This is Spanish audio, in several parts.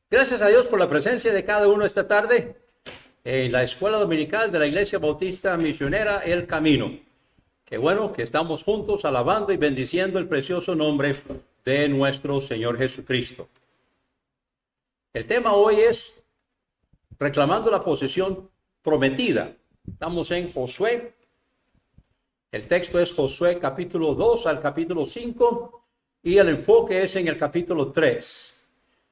Gracias a Dios por la presencia de cada uno esta tarde en la escuela dominical de la Iglesia Bautista Misionera El Camino. Qué bueno que estamos juntos alabando y bendiciendo el precioso nombre de nuestro Señor Jesucristo. El tema hoy es reclamando la posesión prometida. Estamos en Josué. El texto es Josué capítulo 2 al capítulo 5 y el enfoque es en el capítulo 3.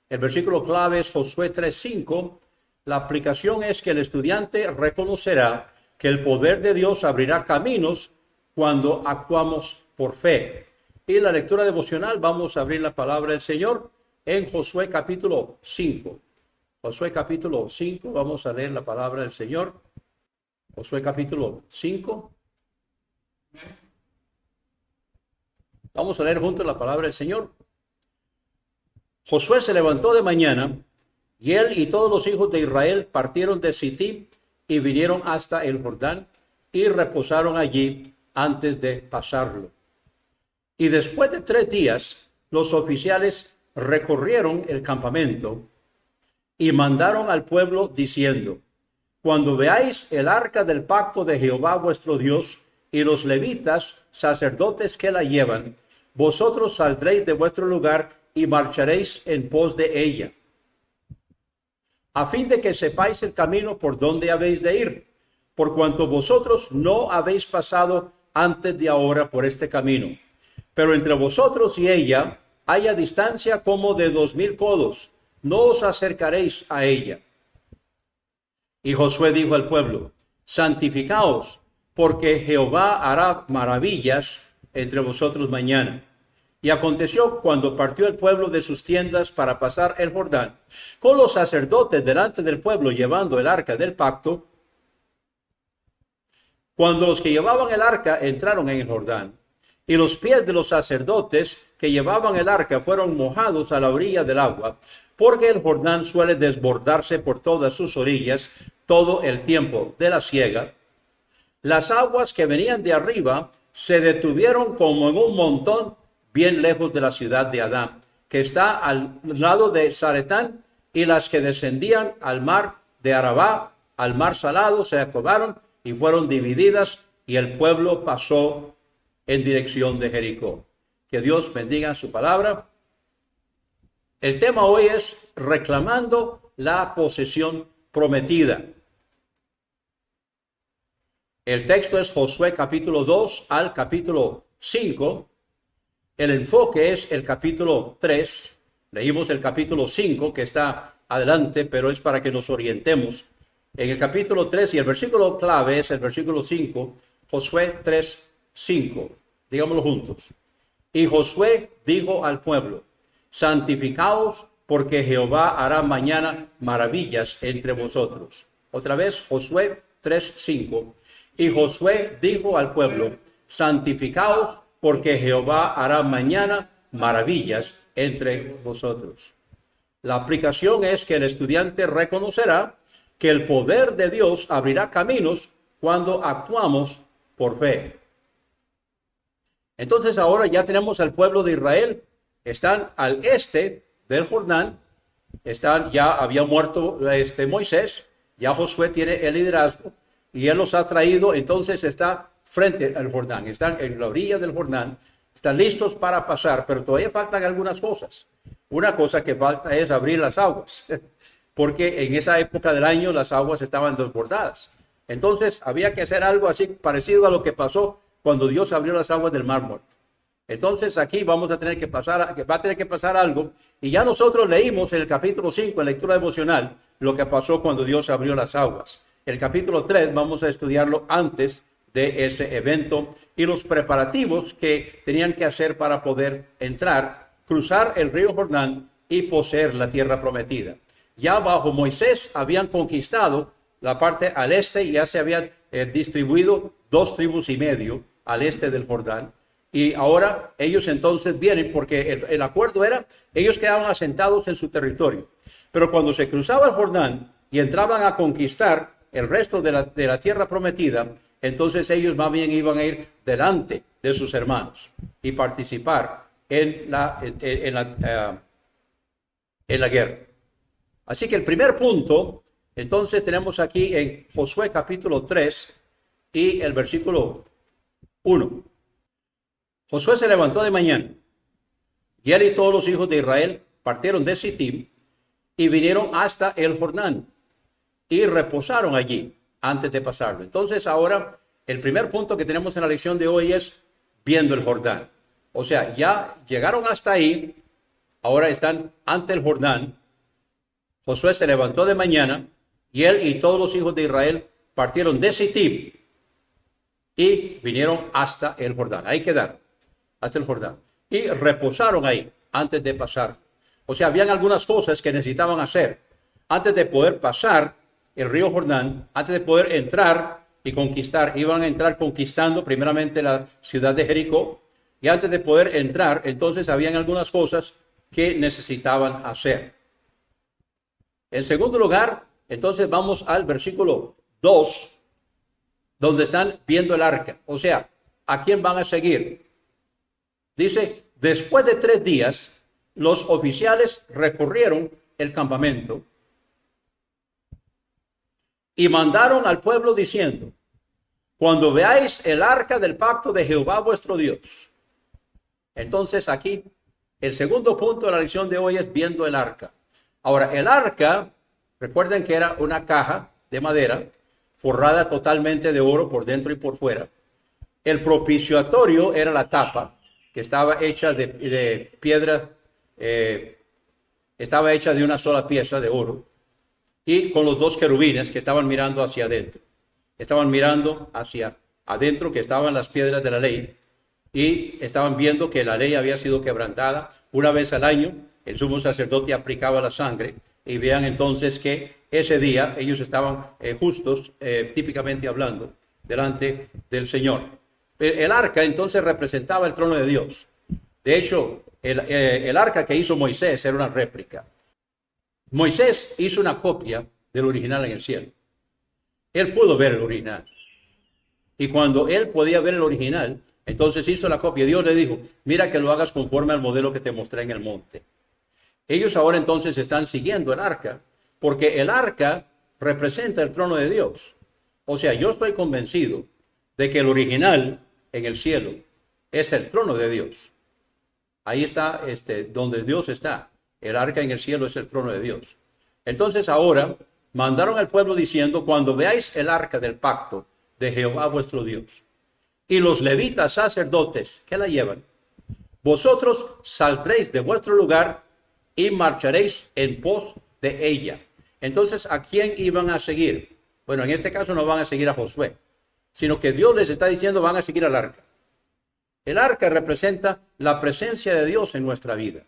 El versículo clave es Josué 3:5. La aplicación es que el estudiante reconocerá que el poder de Dios abrirá caminos cuando actuamos por fe. Y la lectura devocional, vamos a abrir la palabra del Señor en Josué capítulo 5. Josué capítulo 5, vamos a leer la palabra del Señor. Josué capítulo 5. Vamos a leer juntos la palabra del Señor. Josué se levantó de mañana, y él y todos los hijos de Israel partieron de Sittim y vinieron hasta el Jordán y reposaron allí antes de pasarlo. Y después de 3 días, los oficiales recorrieron el campamento y mandaron al pueblo diciendo: cuando veáis el arca del pacto de Jehová vuestro Dios y los levitas, sacerdotes que la llevan, vosotros saldréis de vuestro lugar y marcharéis en pos de ella, a fin de que sepáis el camino por donde habéis de ir, por cuanto vosotros no habéis pasado antes de ahora por este camino. Pero entre vosotros y ella haya distancia como de 2000 codos, no os acercaréis a ella. Y Josué dijo al pueblo: santificaos, porque Jehová hará maravillas entre vosotros mañana. Y aconteció cuando partió el pueblo de sus tiendas para pasar el Jordán, con los sacerdotes delante del pueblo llevando el arca del pacto, cuando los que llevaban el arca entraron en el Jordán, y los pies de los sacerdotes que llevaban el arca fueron mojados a la orilla del agua, porque el Jordán suele desbordarse por todas sus orillas todo el tiempo de la siega, las aguas que venían de arriba se detuvieron como en un montón bien lejos de la ciudad de Adán, que está al lado de Zaretán, y las que descendían al mar de Arabá, al mar salado, se acabaron y fueron divididas, y el pueblo pasó en dirección de Jericó. Que Dios bendiga su palabra. El tema hoy es reclamando la posesión prometida. El texto es Josué capítulo 2 al capítulo 5. El enfoque es el capítulo 3. Leímos el capítulo 5 que está adelante, pero es para que nos orientemos. En el capítulo 3 y el versículo clave es el versículo 5, Josué 3:5. Digámoslo juntos. Y Josué dijo al pueblo: santificaos, porque Jehová hará mañana maravillas entre vosotros. Otra vez, Josué 3:5. Y Josué dijo al pueblo: santificaos, porque Jehová hará mañana maravillas entre vosotros. La aplicación es que el estudiante reconocerá que el poder de Dios abrirá caminos cuando actuamos por fe. Entonces ahora ya tenemos al pueblo de Israel. Están al este del Jordán. Ya había muerto Moisés. Ya Josué tiene el liderazgo y él los ha traído. Entonces está frente al Jordán, están en la orilla del Jordán, están listos para pasar, pero todavía faltan algunas cosas. Una cosa que falta es abrir las aguas, porque en esa época del año las aguas estaban desbordadas. Entonces había que hacer algo así parecido a lo que pasó cuando Dios abrió las aguas del Mar Muerto. Entonces aquí va a tener que pasar algo, y ya nosotros leímos en el capítulo 5, en lectura devocional, lo que pasó cuando Dios abrió las aguas. El capítulo 3 vamos a estudiarlo antes de ese evento y los preparativos que tenían que hacer para poder entrar, cruzar el río Jordán y poseer la tierra prometida. Ya bajo Moisés habían conquistado la parte al este y ya se habían distribuido 2,5 tribus al este del Jordán. Y ahora ellos entonces vienen, porque el acuerdo era, ellos quedaban asentados en su territorio. Pero cuando se cruzaba el Jordán y entraban a conquistar el resto de la tierra prometida, entonces ellos más bien iban a ir delante de sus hermanos y participar en la guerra. Así que el primer punto, entonces tenemos aquí en Josué capítulo 3 y el versículo 1. Josué se levantó de mañana y él y todos los hijos de Israel partieron de Sittim y vinieron hasta el Jordán y reposaron allí antes de pasarlo. Entonces ahora el primer punto que tenemos en la lección de hoy es viendo el Jordán. O sea, ya llegaron hasta ahí, ahora están ante el Jordán. Josué se levantó de mañana y él y todos los hijos de Israel partieron de Sittim y vinieron hasta el Jordán. Ahí quedaron, hasta el Jordán. Y reposaron ahí antes de pasar. O sea, habían algunas cosas que necesitaban hacer antes de poder pasar el río Jordán, antes de poder entrar y conquistar. Iban a entrar conquistando primeramente la ciudad de Jericó, y antes de poder entrar, entonces habían algunas cosas que necesitaban hacer. En segundo lugar, entonces vamos al versículo 2, donde están viendo el arca. O sea, ¿a quién van a seguir? Dice, después de 3 días, los oficiales recorrieron el campamento y mandaron al pueblo diciendo, cuando veáis el arca del pacto de Jehová vuestro Dios. Entonces aquí, el segundo punto de la lección de hoy es viendo el arca. Ahora, el arca, recuerden que era una caja de madera forrada totalmente de oro por dentro y por fuera. El propiciatorio era la tapa, que estaba hecha de piedra, estaba hecha de una sola pieza de oro, y con los 2 querubines que estaban mirando hacia adentro. Estaban mirando hacia adentro, que estaban las piedras de la ley, y estaban viendo que la ley había sido quebrantada. Una vez al año, el sumo sacerdote aplicaba la sangre, y vean entonces que ese día ellos estaban justos, típicamente hablando, delante del Señor. El arca entonces representaba el trono de Dios. De hecho, el arca que hizo Moisés era una réplica. Moisés hizo una copia del original en el cielo. Él pudo ver el original. Y cuando él podía ver el original, entonces hizo la copia. Dios le dijo, mira que lo hagas conforme al modelo que te mostré en el monte. Ellos ahora entonces están siguiendo el arca, porque el arca representa el trono de Dios. O sea, yo estoy convencido de que el original en el cielo es el trono de Dios. Ahí está donde Dios está. El arca en el cielo es el trono de Dios. Entonces ahora mandaron al pueblo diciendo, cuando veáis el arca del pacto de Jehová vuestro Dios, y los levitas sacerdotes que la llevan, vosotros saldréis de vuestro lugar y marcharéis en pos de ella. Entonces, ¿a quién iban a seguir? Bueno, en este caso no van a seguir a Josué, sino que Dios les está diciendo van a seguir al arca. El arca representa la presencia de Dios en nuestra vida.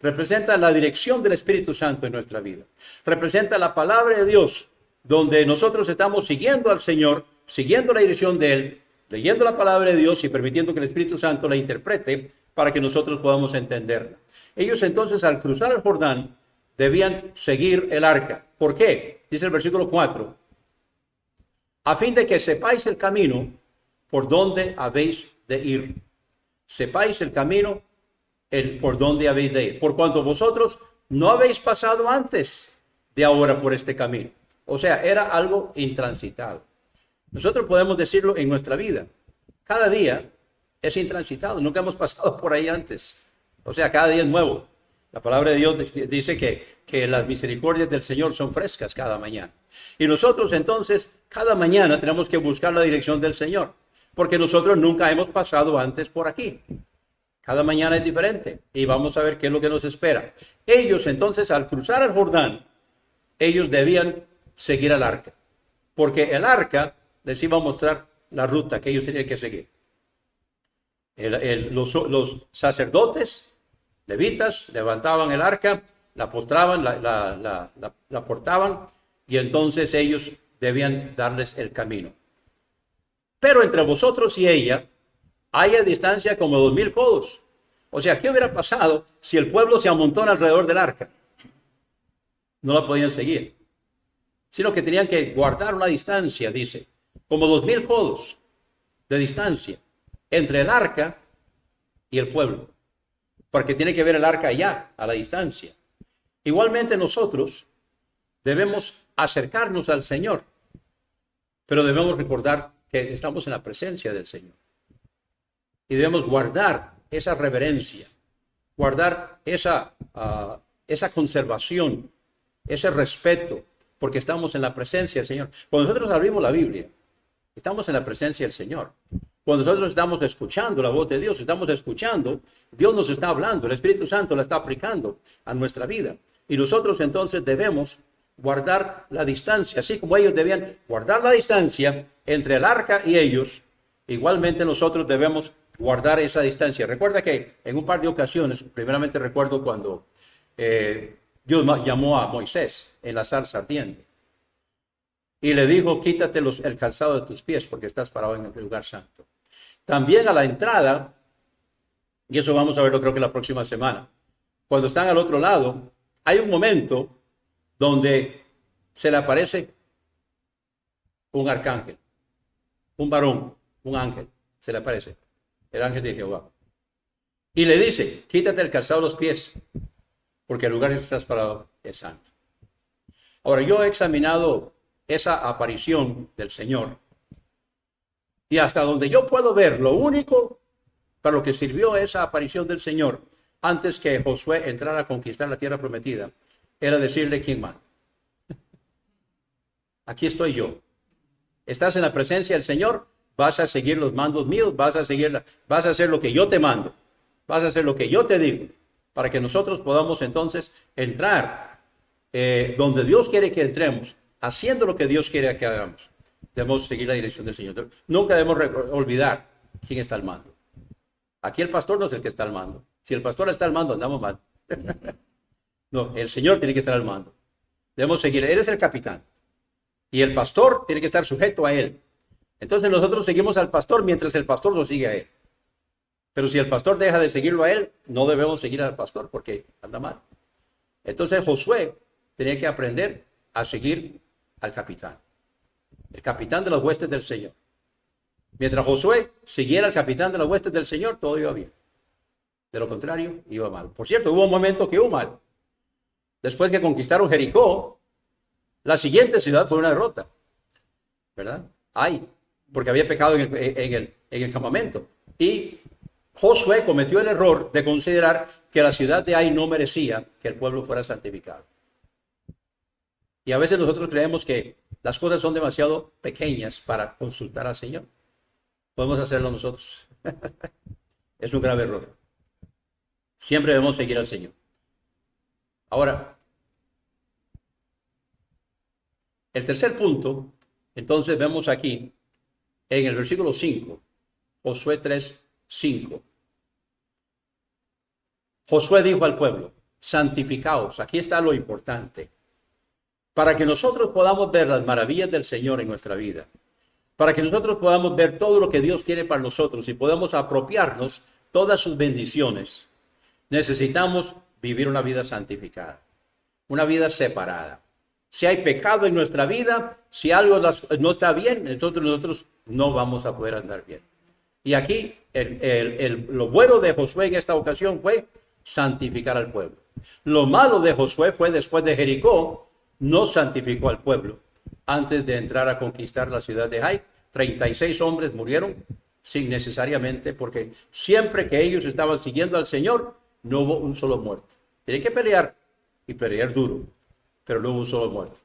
Representa la dirección del Espíritu Santo en nuestra vida. Representa la palabra de Dios, donde nosotros estamos siguiendo al Señor, siguiendo la dirección de Él, leyendo la palabra de Dios y permitiendo que el Espíritu Santo la interprete para que nosotros podamos entenderla. Ellos entonces, al cruzar el Jordán, debían seguir el arca. ¿Por qué? Dice el versículo 4. A fin de que sepáis el camino por donde habéis de ir. Sepáis el camino por donde habéis de ir. Por cuanto vosotros no habéis pasado antes de ahora por este camino. O sea, era algo intransitado. Nosotros podemos decirlo en nuestra vida. Cada día es intransitado. Nunca hemos pasado por ahí antes. O sea, cada día es nuevo. La palabra de Dios dice que las misericordias del Señor son frescas cada mañana. Y nosotros entonces, cada mañana tenemos que buscar la dirección del Señor. Porque nosotros nunca hemos pasado antes por aquí. Cada mañana es diferente. Y vamos a ver qué es lo que nos espera. Ellos entonces, al cruzar el Jordán, ellos debían seguir al arca. Porque el arca les iba a mostrar la ruta que ellos tenían que seguir. Los sacerdotes, levitas, levantaban el arca, la postraban, la portaban, y entonces ellos debían darles el camino. Pero entre vosotros y ella hay a distancia como 2000 codos. O sea, ¿qué hubiera pasado si el pueblo se amontona alrededor del arca? No la podían seguir, sino que tenían que guardar una distancia, dice, como 2000 codos de distancia entre el arca y el pueblo, porque tiene que ver el arca allá, a la distancia. Igualmente nosotros debemos acercarnos al Señor, pero debemos recordar que estamos en la presencia del Señor. Y debemos guardar esa reverencia, guardar esa conservación, ese respeto, porque estamos en la presencia del Señor. Cuando nosotros abrimos la Biblia, estamos en la presencia del Señor. Cuando nosotros estamos escuchando la voz de Dios, estamos escuchando, Dios nos está hablando, el Espíritu Santo la está aplicando a nuestra vida. Y nosotros entonces debemos guardar la distancia, así como ellos debían guardar la distancia entre el arca y ellos, igualmente nosotros debemos guardar esa distancia. Recuerda que en un par de ocasiones, primeramente recuerdo cuando Dios llamó a Moisés en la zarza ardiente y le dijo, quítate el calzado de tus pies porque estás parado en el lugar santo. También a la entrada, y eso vamos a verlo creo que la próxima semana, cuando están al otro lado, hay un momento donde se le aparece un arcángel, un varón, un ángel, se le aparece, el ángel de Jehová. Y le dice, quítate el calzado de los pies, porque el lugar que estás parado es santo. Ahora, yo he examinado esa aparición del Señor, y hasta donde yo puedo ver, lo único para lo que sirvió esa aparición del Señor, antes que Josué entrara a conquistar la tierra prometida, era decirle quién manda. Aquí estoy yo. Estás en la presencia del Señor, vas a seguir los mandos míos, vas a hacer lo que yo te mando, vas a hacer lo que yo te digo, para que nosotros podamos entonces entrar donde Dios quiere que entremos, haciendo lo que Dios quiere que hagamos. Debemos seguir la dirección del Señor. Nunca debemos olvidar quién está al mando. Aquí el pastor no es el que está al mando. Si el pastor está al mando, andamos mal. No, el Señor tiene que estar al mando. Debemos seguir. Él es el capitán. Y el pastor tiene que estar sujeto a él. Entonces nosotros seguimos al pastor mientras el pastor lo sigue a él. Pero si el pastor deja de seguirlo a él, no debemos seguir al pastor porque anda mal. Entonces Josué tenía que aprender a seguir al capitán. El capitán de las huestes del Señor. Mientras Josué siguiera al capitán de las huestes del Señor, todo iba bien. De lo contrario, iba mal. Por cierto, hubo un momento que iba mal. Después que conquistaron Jericó, la siguiente ciudad fue una derrota. ¿Verdad? Porque había pecado en el campamento. Y Josué cometió el error de considerar que la ciudad de Ai no merecía que el pueblo fuera santificado. Y a veces nosotros creemos que las cosas son demasiado pequeñas para consultar al Señor. Podemos hacerlo nosotros. Es un grave error. Siempre debemos seguir al Señor. Ahora, el tercer punto, entonces vemos aquí en el versículo 5, Josué 3:5. Josué dijo al pueblo, santificaos, aquí está lo importante, para que nosotros podamos ver las maravillas del Señor en nuestra vida, para que nosotros podamos ver todo lo que Dios tiene para nosotros y podamos apropiarnos todas sus bendiciones. Necesitamos vivir una vida santificada, una vida separada. Si hay pecado en nuestra vida, si algo no está bien, nosotros no vamos a poder andar bien. Y aquí lo bueno de Josué en esta ocasión fue santificar al pueblo. Lo malo de Josué fue después de Jericó, no santificó al pueblo. Antes de entrar a conquistar la ciudad de Ai, 36 hombres murieron sin necesariamente, porque siempre que ellos estaban siguiendo al Señor, no hubo un solo muerto. Tienen que pelear y pelear duro, pero no hubo un solo muerto.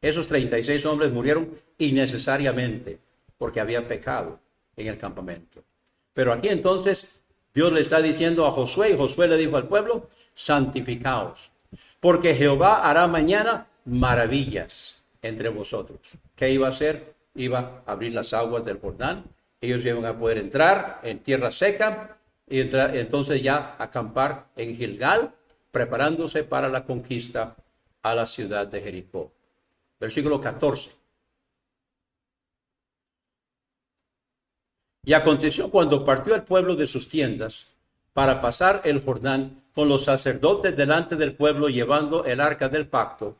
Esos 36 hombres murieron innecesariamente porque había pecado en el campamento. Pero aquí entonces Dios le está diciendo a Josué, y Josué le dijo al pueblo, santificaos, porque Jehová hará mañana maravillas entre vosotros. ¿Qué iba a hacer? Iba a abrir las aguas del Jordán. Ellos iban a poder entrar en tierra seca y entonces ya acampar en Gilgal, preparándose para la conquista a la ciudad de Jericó. Versículo 14. Y aconteció cuando partió el pueblo de sus tiendas para pasar el Jordán con los sacerdotes delante del pueblo llevando el arca del pacto.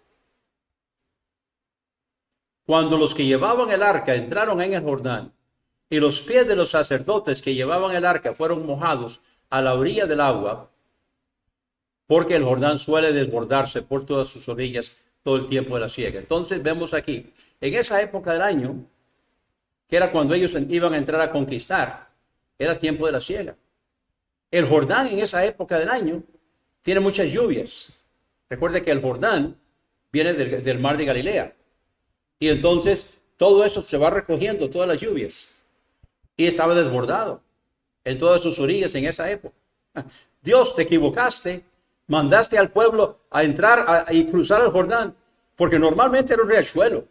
Cuando los que llevaban el arca entraron en el Jordán y los pies de los sacerdotes que llevaban el arca fueron mojados a la orilla del agua, porque el Jordán suele desbordarse por todas sus orillas todo el tiempo de la siega. Entonces vemos aquí, en esa época del año, que era cuando ellos iban a entrar a conquistar, era tiempo de la siega. El Jordán en esa época del año tiene muchas lluvias. Recuerde que el Jordán viene del mar de Galilea. Y entonces todo eso se va recogiendo, todas las lluvias. Y estaba desbordado en todas sus orillas en esa época. Dios, te equivocaste, mandaste al pueblo a entrar y cruzar el Jordán, porque normalmente era un riachuelo.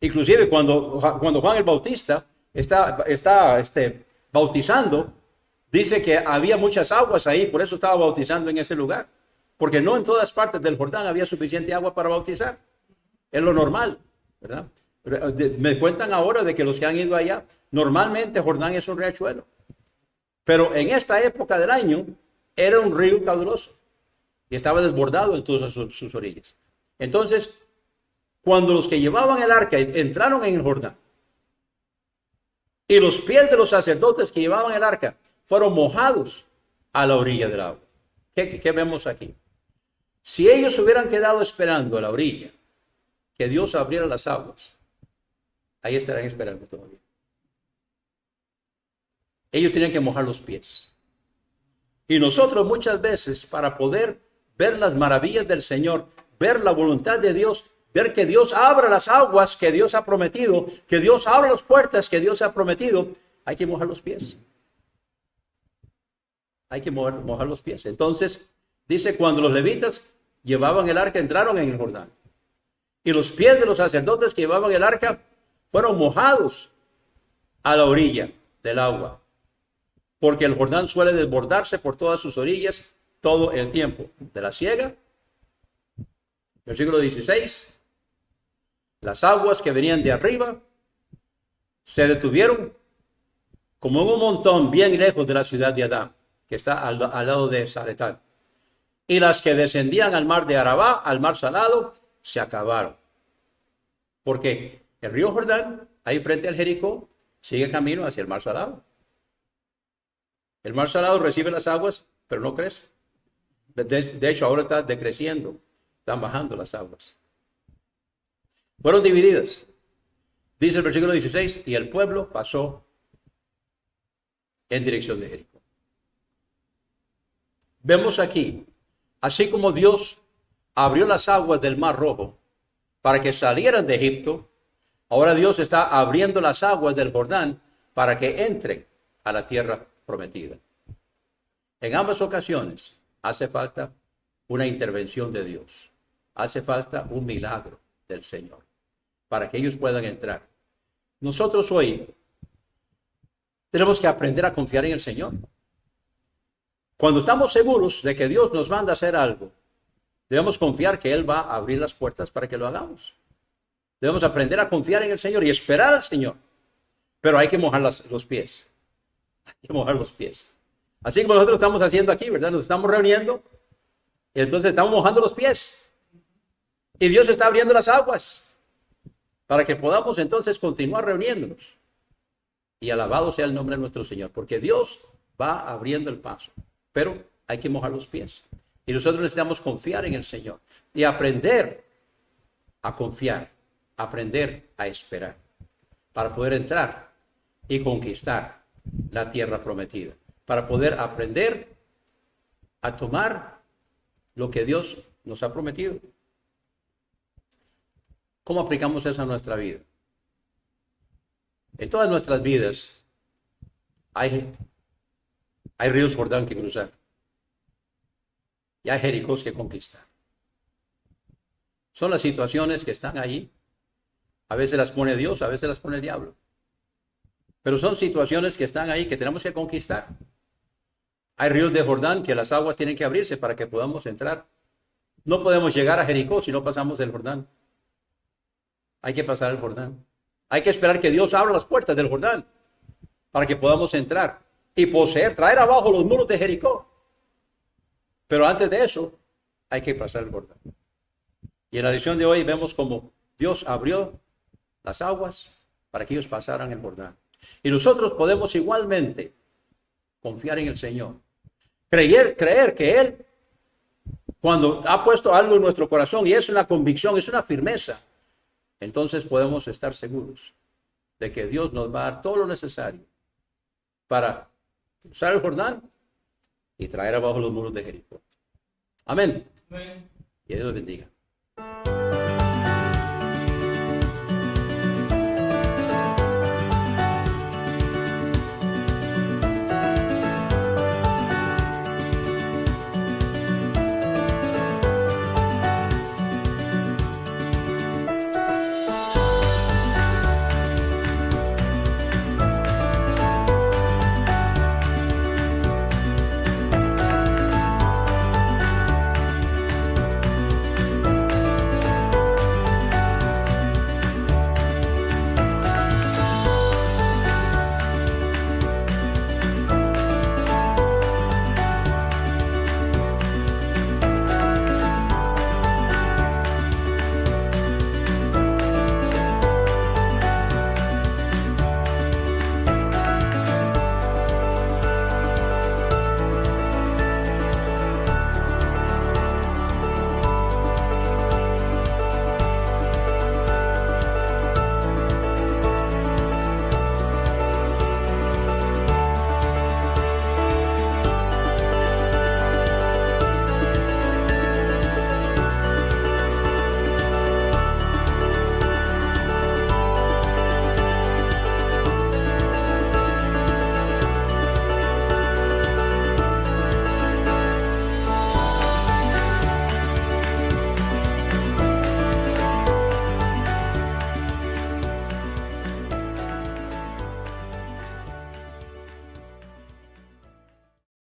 Inclusive cuando Juan el Bautista está bautizando, dice que había muchas aguas ahí, por eso estaba bautizando en ese lugar, porque no en todas partes del Jordán había suficiente agua para bautizar. Es lo normal, ¿verdad? Me cuentan ahora de que los que han ido allá, normalmente Jordán es un riachuelo. Pero en esta época del año era un río caudaloso y estaba desbordado en todas sus orillas. Entonces, cuando los que llevaban el arca entraron en el Jordán y los pies de los sacerdotes que llevaban el arca fueron mojados a la orilla del agua. ¿Qué vemos aquí? Si ellos hubieran quedado esperando a la orilla que Dios abriera las aguas, ahí estarán esperando todavía. Ellos tenían que mojar los pies. Y nosotros muchas veces, para poder ver las maravillas del Señor, ver la voluntad de Dios, ver que Dios abra las aguas que Dios ha prometido, que Dios abra las puertas que Dios ha prometido, hay que mojar los pies. Hay que mojar los pies. Entonces, dice, cuando los levitas llevaban el arca, entraron en el Jordán. Y los pies de los sacerdotes que llevaban el arca fueron mojados a la orilla del agua. Porque el Jordán suele desbordarse por todas sus orillas todo el tiempo de la siega. Versículo 16. Las aguas que venían de arriba se detuvieron como en un montón bien lejos de la ciudad de Adán, que está al lado de Zaretán. Y las que descendían al mar de Arabá, al mar salado, se acabaron. Porque el río Jordán, ahí frente al Jericó, sigue camino hacia el mar salado. El mar salado recibe las aguas, pero no crece. De hecho, ahora está decreciendo. Están bajando las aguas. Fueron divididas. Dice el versículo 16, y el pueblo pasó en dirección de Jericó. Vemos aquí, así como Dios abrió las aguas del Mar Rojo para que salieran de Egipto, ahora Dios está abriendo las aguas del Jordán para que entren a la tierra prometida. En ambas ocasiones hace falta una intervención de Dios. Hace falta un milagro del Señor para que ellos puedan entrar. Nosotros hoy tenemos que aprender a confiar en el Señor. Cuando estamos seguros de que Dios nos manda a hacer algo, debemos confiar que Él va a abrir las puertas para que lo hagamos. Debemos aprender a confiar en el Señor y esperar al Señor. Pero hay que mojar los pies. Hay que mojar los pies. Así como nosotros estamos haciendo aquí, ¿verdad? Nos estamos reuniendo y entonces estamos mojando los pies. Y Dios está abriendo las aguas para que podamos entonces continuar reuniéndonos. Y alabado sea el nombre de nuestro Señor, porque Dios va abriendo el paso. Pero hay que mojar los pies. Y nosotros necesitamos confiar en el Señor y aprender a confiar, aprender a esperar para poder entrar y conquistar la tierra prometida, para poder aprender a tomar lo que Dios nos ha prometido. ¿Cómo aplicamos eso a nuestra vida? En todas nuestras vidas hay ríos Jordán que cruzar. Y hay Jericó que conquistar. Son las situaciones que están allí. A veces las pone Dios, a veces las pone el diablo. Pero son situaciones que están ahí que tenemos que conquistar. Hay ríos de Jordán que las aguas tienen que abrirse para que podamos entrar. No podemos llegar a Jericó si no pasamos el Jordán. Hay que pasar el Jordán. Hay que esperar que Dios abra las puertas del Jordán para que podamos entrar y poseer, traer abajo los muros de Jericó. Pero antes de eso, hay que pasar el Jordán. Y en la lección de hoy vemos cómo Dios abrió las aguas para que ellos pasaran el Jordán. Y nosotros podemos igualmente confiar en el Señor. Creer que Él Cuando ha puesto algo en nuestro corazón y es una convicción, es una firmeza, entonces podemos estar seguros de que Dios nos va a dar todo lo necesario para cruzar el Jordán y traer abajo los muros de Jericó. Amén. Amén. Y Dios los bendiga.